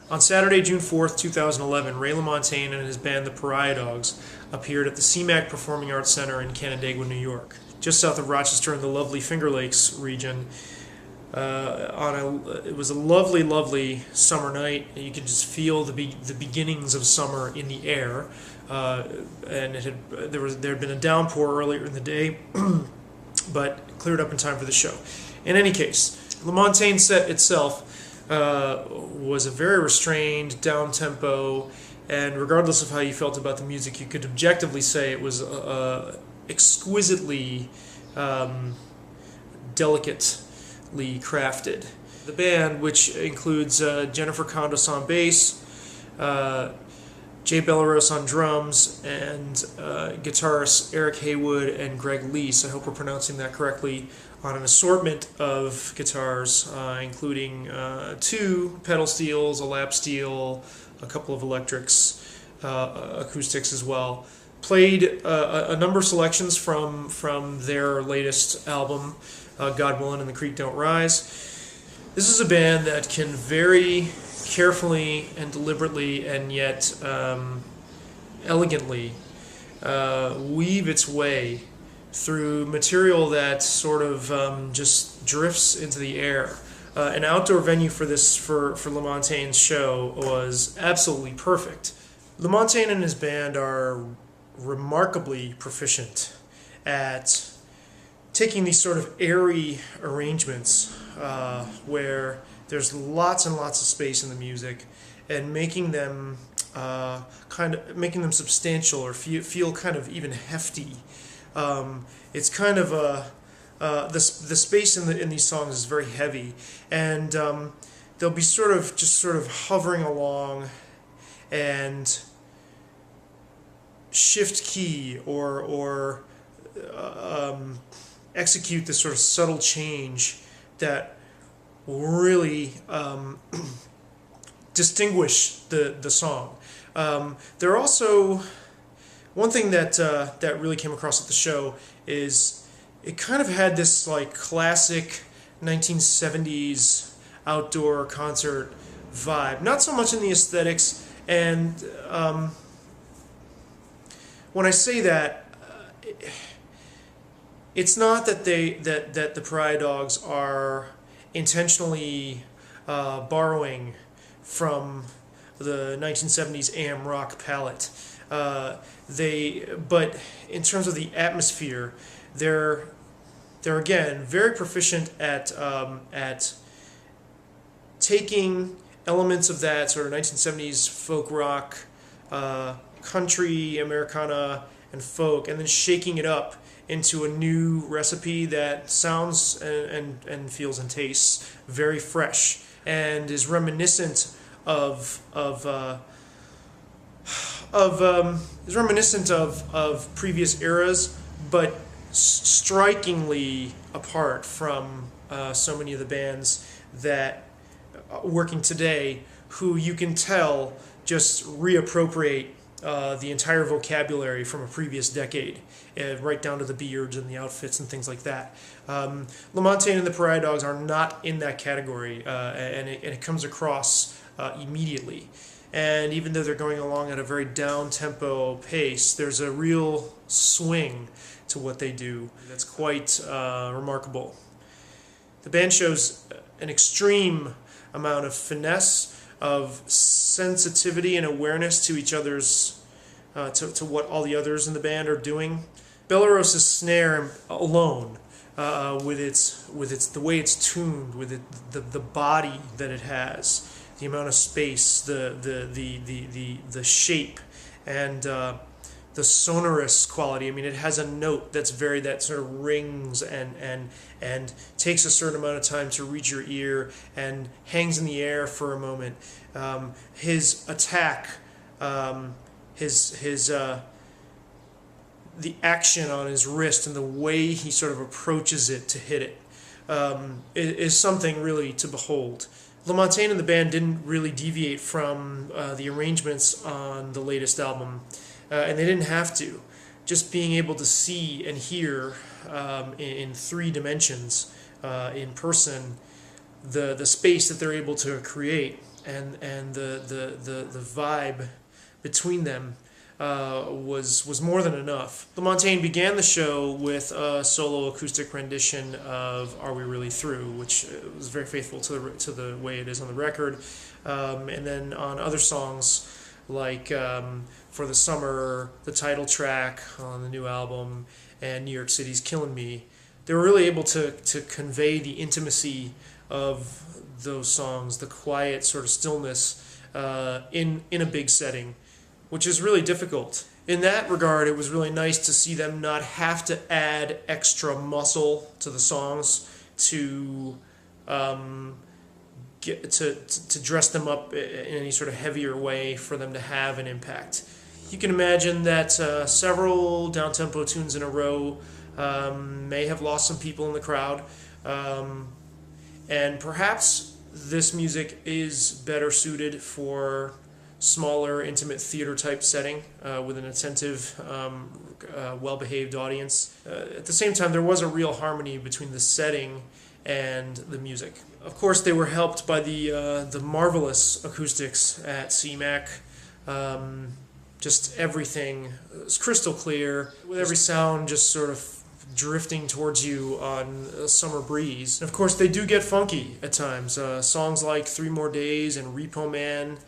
On Saturday, June 4th, 2011, Ray LaMontagne and his band, the Pariah Dogs, appeared at the CMAC Performing Arts Center in Canandaigua, New York, just south of Rochester in the lovely Finger Lakes region. It was a lovely, lovely summer night. You could just feel the beginnings of summer in the air, and there had been a downpour earlier in the day, but cleared up in time for the show. In any case, LaMontagne's set itself was a very restrained, down-tempo, and regardless of how you felt about the music, you could objectively say it was exquisitely delicately crafted. The band, which includes Jennifer Condos on bass, Jay Belleros on drums, and guitarists Eric Haywood and Greg Lease, I hope we're pronouncing that correctly, on an assortment of guitars, including 2 pedal steels, a lap steel, a couple of electrics, acoustics as well. Played a number of selections from their latest album, God Willin' and the Creek Don't Rise. This is a band that can very carefully and deliberately and yet elegantly weave its way through material that sort of just drifts into the air. An outdoor venue for LaMontagne's show was absolutely perfect. LaMontagne and his band are remarkably proficient at taking these sort of airy arrangements where there's lots and lots of space in the music and making them substantial or feel kind of even hefty. It's kind of the space in these songs is very heavy, and they'll be sort of hovering along and shift key or execute this sort of subtle change that will really distinguish the song. They're also, one thing that really came across at the show is it kind of had this like classic 1970s outdoor concert vibe. Not so much in the aesthetics, and when I say that, it's not that that the Pariah Dogs are intentionally borrowing from the 1970s AM rock palette. But in terms of the atmosphere, they're again very proficient at taking elements of that sort of 1970s folk rock, country, Americana, and folk, and then shaking it up into a new recipe that sounds and feels and tastes very fresh and is reminiscent of previous eras, but strikingly apart from so many of the bands that working today, who you can tell just reappropriate the entire vocabulary from a previous decade, right down to the beards and the outfits and things like that. LaMontagne and the Pariah Dogs are not in that category, and it comes across immediately. And even though they're going along at a very down-tempo pace, there's a real swing to what they do that's quite remarkable. The band shows an extreme amount of finesse, of sensitivity and awareness to each other's, to what all the others in the band are doing. Belleros' snare alone, with the way it's tuned, with the body that it has, the amount of space, the shape, and the sonorous quality. I mean, it has a note that sort of rings and takes a certain amount of time to reach your ear and hangs in the air for a moment. His attack, the action on his wrist and the way he sort of approaches it to hit it, is something really to behold. LaMontagne and the band didn't really deviate from the arrangements on the latest album, and they didn't have to. Just being able to see and hear in 3 dimensions in person the space that they're able to create and the vibe between them was more than enough. LaMontagne began the show with a solo acoustic rendition of "Are We Really Through," which was very faithful to the way it is on the record, and then on other songs like "For the Summer," the title track on the new album, and "New York City's Killing Me," they were really able to convey the intimacy of those songs, the quiet sort of stillness in a big setting, which is really difficult. In that regard, it was really nice to see them not have to add extra muscle to the songs to to dress them up in any sort of heavier way for them to have an impact. You can imagine that several down-tempo tunes in a row may have lost some people in the crowd, and perhaps this music is better suited for smaller, intimate theater-type setting with an attentive, well-behaved audience. At the same time, there was a real harmony between the setting and the music. Of course, they were helped by the marvelous acoustics at CMAC. Just everything was crystal clear, with every sound just sort of drifting towards you on a summer breeze. And of course, they do get funky at times. Songs like "3 More Days" and "Repo Man,"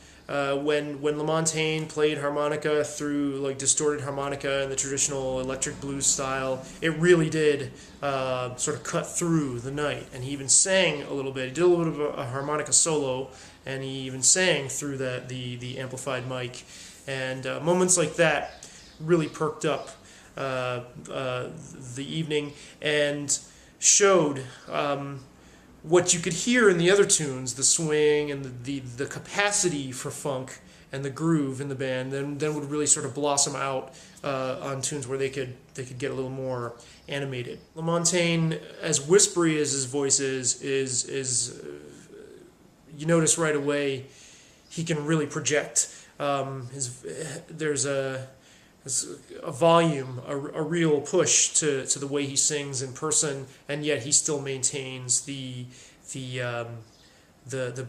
when LaMontagne played harmonica through like distorted harmonica in the traditional electric blues style, it really did sort of cut through the night. And he even sang a little bit. He did a little bit of a harmonica solo, and he even sang through the amplified mic. And moments like that really perked up the evening and showed what you could hear in the other tunes, the swing and the capacity for funk and the groove in the band, then would really sort of blossom out on tunes where they could get a little more animated. LaMontagne, as whispery as his voice is you notice right away he can really project. There's a volume, a real push to the way he sings in person, and yet he still maintains the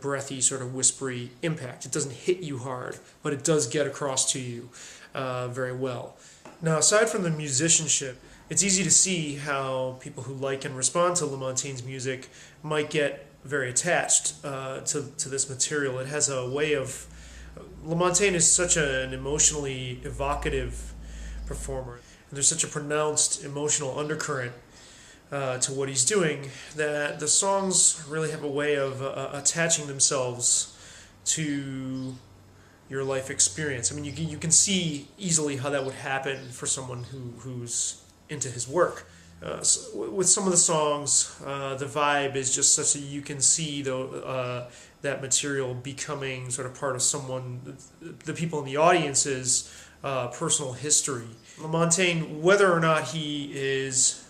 breathy, sort of whispery impact. It doesn't hit you hard, but it does get across to you very well. Now, aside from the musicianship, it's easy to see how people who like and respond to LaMontagne's music might get very attached to this material. It has a way of... LaMontagne is such an emotionally evocative performer, and there's such a pronounced emotional undercurrent to what he's doing that the songs really have a way of attaching themselves to your life experience. I mean, you can see easily how that would happen for someone who's into his work. So with some of the songs, the vibe is just such that you can see that material becoming sort of part of the people in the audience's personal history. LaMontagne, whether or not he is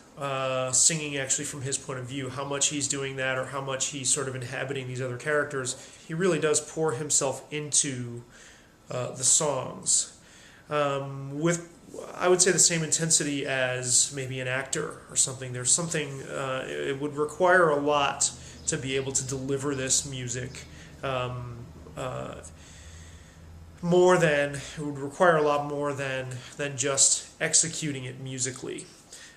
singing actually from his point of view, how much he's doing that or how much he's sort of inhabiting these other characters, he really does pour himself into the songs with, I would say, the same intensity as maybe an actor or something. There's something, it would require a lot to be able to deliver this music. It would require a lot more than just executing it musically.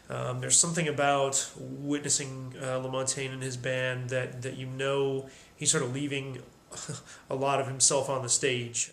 There's something about witnessing LaMontagne and his band that you know he's sort of leaving a lot of himself on the stage.